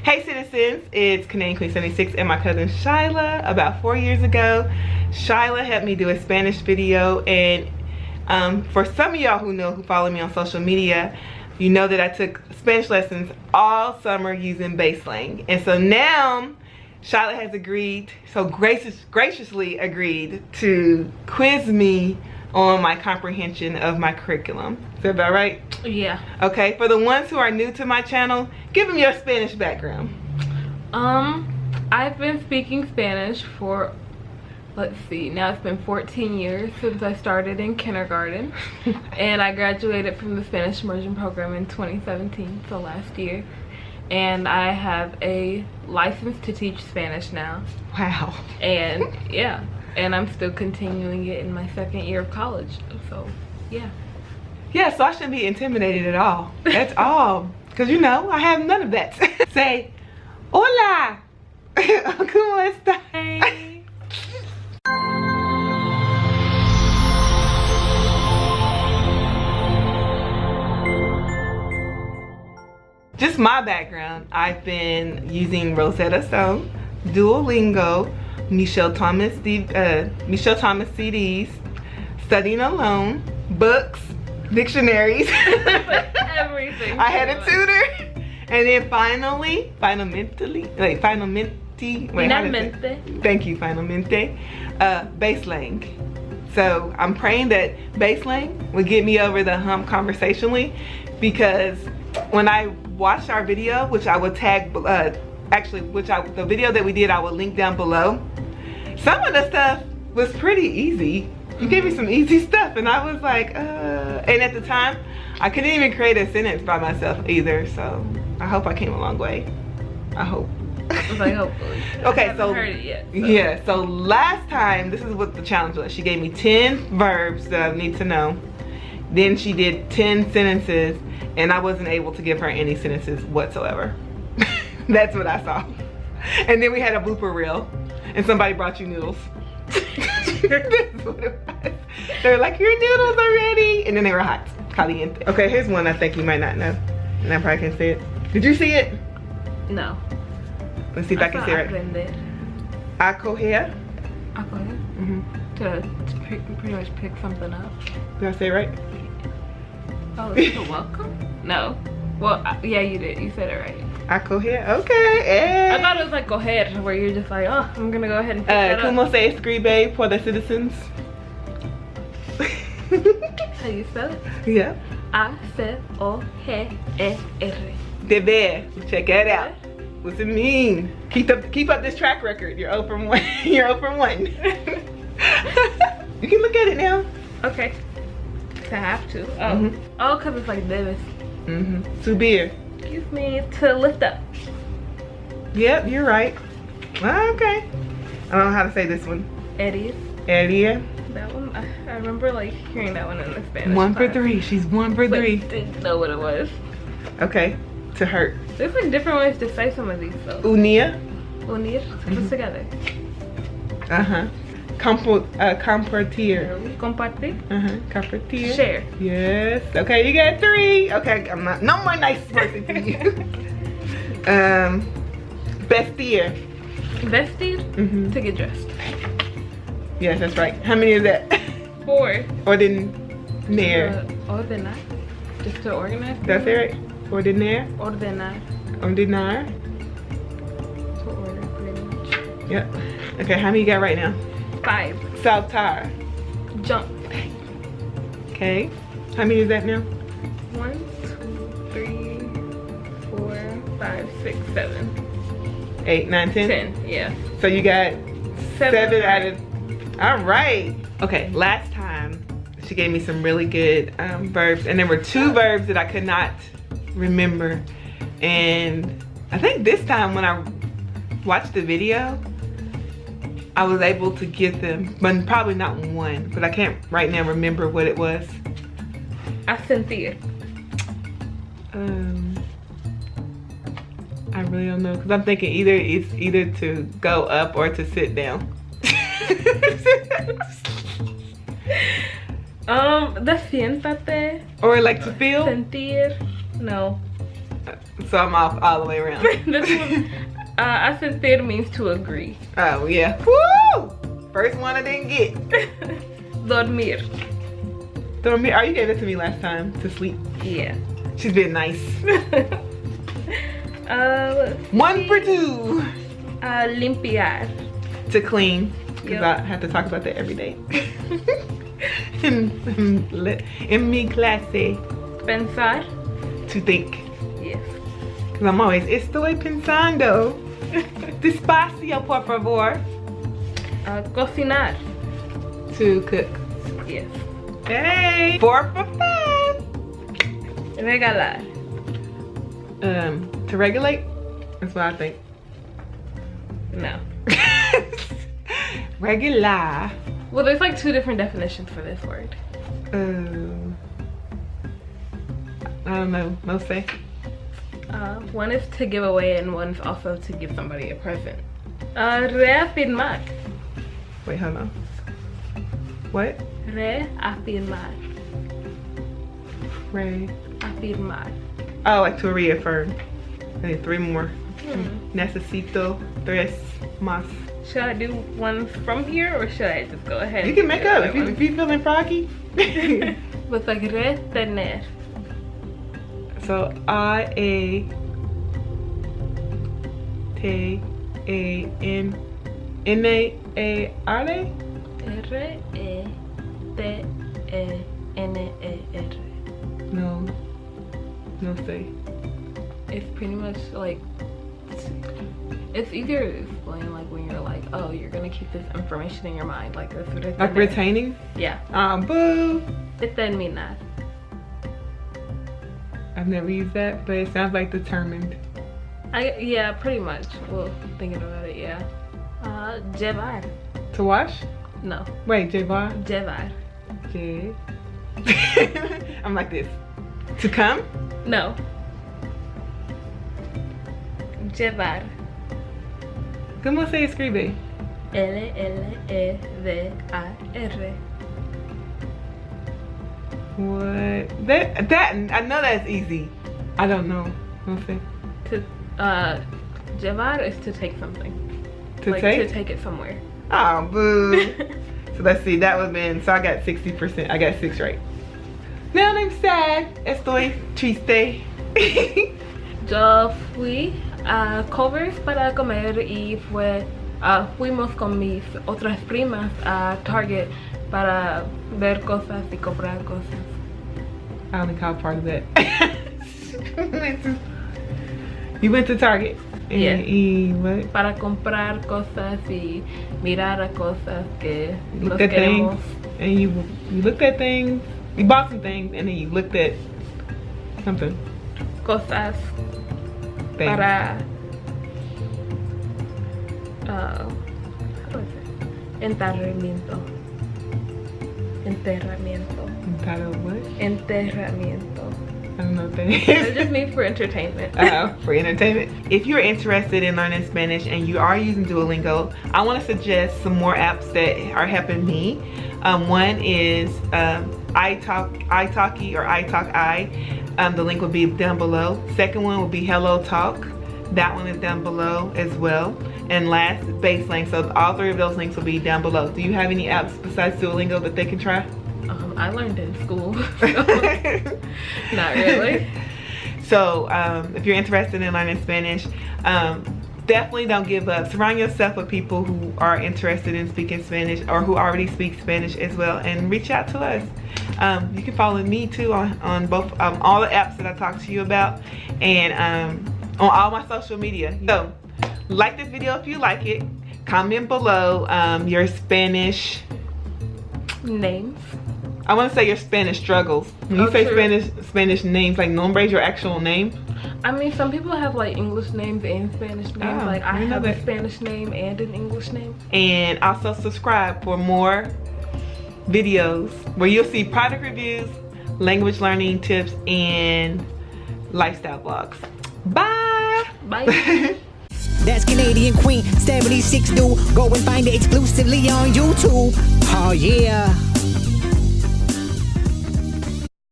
Hey citizens, it's Canadian Queen 76 and my cousin Shyla. About 4 years ago, Shyla helped me do a Spanish video, and for some of y'all who follow me on social media, you know that I took Spanish lessons all summer using Baselang. And so now Shyla has agreed, so graciously agreed to quiz me on my comprehension of my curriculum. Is that about right? Yeah. Okay, for the ones who are new to my channel, give them your Spanish background. I've been speaking Spanish for, let's see, now it's been 14 years since I started in kindergarten. And I graduated from the Spanish immersion program in 2017, so last year. And I have a license to teach Spanish now. Wow. And yeah, and I'm still continuing it in my second year of college, so yeah. Yeah, so I shouldn't be intimidated at all. That's all. Because you know, I have none of that. Say, hola. ¿Cómo estás? Hey. Just my background. I've been using Rosetta Stone, Duolingo, Michelle Thomas CDs, studying alone, books, dictionaries. Everything. I had a tutor, and then finalmente. Thank you, finalmente. Baselang. So I'm praying that Baselang will get me over the hump conversationally, because when I watched our video, which I will tag, the video that we did, I will link down below. Some of the stuff was pretty easy. You gave me some easy stuff, and I was like, and at the time, I couldn't even create a sentence by myself either. So I hope I came a long way. I hope. Like, hopefully. Okay, I haven't heard it yet, so. Yeah. So last time, this is what the challenge was. She gave me 10 verbs that I need to know. Then she did 10 sentences, and I wasn't able to give her any sentences whatsoever. That's what I saw. And then we had a blooper reel, and somebody brought you noodles. That's what it was. They were like, your noodles are ready, and then they were hot, caliente. Okay, here's one I think you might not know, and I probably can say it. Did you see it? No. Let's see if I can say it. Acoger. Acoger? To pretty much pick something up. Did I say it right? Oh, you're welcome? No. Well, yeah, you did. You said it right. Acoger. Okay. I thought it was like go ahead, where you're just like, oh, I'm gonna go ahead and pick that ¿Cómo up. se escribe for the citizens? How you spell it? Yeah. A-C-O-G-E-R. Deber. Check that out. What's it mean? Keep up this track record. You're 0 from 1. You're 0 from 1. You can look at it now. Okay. To have to. Oh. Oh, because it's like debes. Subir. Excuse me, to lift up. Yep, you're right. Okay. I don't know how to say this one. Eddie. Eddie. That one, I remember like hearing that one in the Spanish. 1 for 3. She's 1 for 3. Didn't know what it was. Okay. To hurt. There's like different ways to say some of these though. Unir. Unir. Put together. Compartir. Compartir. Compartir. Share. Yes. Okay, you got 3. Okay, I'm not. No more nice person for you. Vestir. Vestir. To get dressed. Yes, that's right. How many is that? 4. Ordenar. Ordenar. Just to organize. That's it, right? Ordenar. Ordenar. Ordenar. To order, pretty much. Yep. Okay, how many you got right now? 5. Saltar. Jump. Okay. How many is that now? 1, 2, 3, 4, 5, 6, 7. 8, 9, 10? 10, yeah. So you got 7 out right. of... All right. Okay, last time she gave me some really good verbs, and there were 2 verbs that I could not remember. And I think this time when I watched the video, I was able to get them, but probably not one, but I can't right now remember what it was. Asentir. I really don't know, because I'm thinking it's either to go up or to sit down. The siéntate. Or like to feel? Sentir. No. So I'm off all the way around. This one, asentir means to agree. Oh, yeah. Woo! First one I didn't get. Dormir. Dormir. Oh, you gave it to me last time, to sleep. Yeah. She's been nice. Let's 1 for 2. Limpiar. To clean. Because Yep. I have to talk about that every day. in mi clase. Pensar. To think. Yes. Because I'm always, estoy pensando. Despacio, por favor. Cocinar. To cook. Yes. Hey! 4 for 5. Regalar. To regulate? That's what I think. No. Regular. Well, there's like 2 different definitions for this word. I don't know. No say. One is to give away and one is also to give somebody a present. Reafirmar. Wait, hold on. What? Reafirmar. Ray. Afirmar. Oh, like to reaffirm. I need 3 more. Hmm. Necesito 3 más. Should I do ones from here or should I just go ahead? You can make up if you feeling froggy. But like retener. So I-A-T-A-N-N-A-A-R-A? R-E-T-E-N-E-R. No. No say. It's pretty much like, it's easier to explain like when you're like, oh, you're gonna keep this information in your mind, like this. Like retaining? Yeah. Boo. Determinar. I've never used that, but it sounds like determined. Yeah, pretty much. Well, thinking about it, yeah. Llevar. To wash? No. Wait, llevar? Llevar. J. I'm like this. To come? No. Llevar. ¿Cómo se escribe? L-L-E-V-A-R. What? That I know that's easy. I don't know. No sé. To llevar is to take something. To like take? to take it somewhere. Oh, boo. So let's see. That would have been. So I got 60%. I got 6 right. Now I'm sad. Estoy triste. Yo fui a Culver's para comer y fuimos con mis otras primas a Target para ver cosas y comprar cosas. I only caught part of that. You went to Target? Yeah. Y what? Para comprar cosas y mirar a cosas que You nos looked at queremos. things, and you looked at things. You bought some things, and then you looked at something. Cosas Things. para how do I say? Enterramiento. Entitled what? Enterramiento. I don't know what that It is. just means for entertainment. For entertainment. If you're interested in learning Spanish and you are using Duolingo, I want to suggest some more apps that are helping me. One is Italki or Italki. The link will be down below. Second one will be HelloTalk. That one is down below as well. And last, Baselang. So all 3 of those links will be down below. Do you have any apps besides Duolingo that they can try? I learned in school. Not really. So if you're interested in learning Spanish, definitely don't give up. Surround yourself with people who are interested in speaking Spanish or who already speak Spanish as well, and reach out to us. You can follow me too on both all the apps that I talked to you about, and on all my social media. So like this video if you like it. Comment below your Spanish Names. I want to say your Spanish struggles. When you say Spanish names, like nombres, your actual name. I mean, some people have like English names and Spanish names. Oh, like I know have that. a Spanish name and an English name. And also subscribe for more videos where you'll see product reviews, language learning tips, and lifestyle vlogs. Bye. Bye. That's Canadian Queen 76 do. Go and find it exclusively on YouTube. Oh yeah.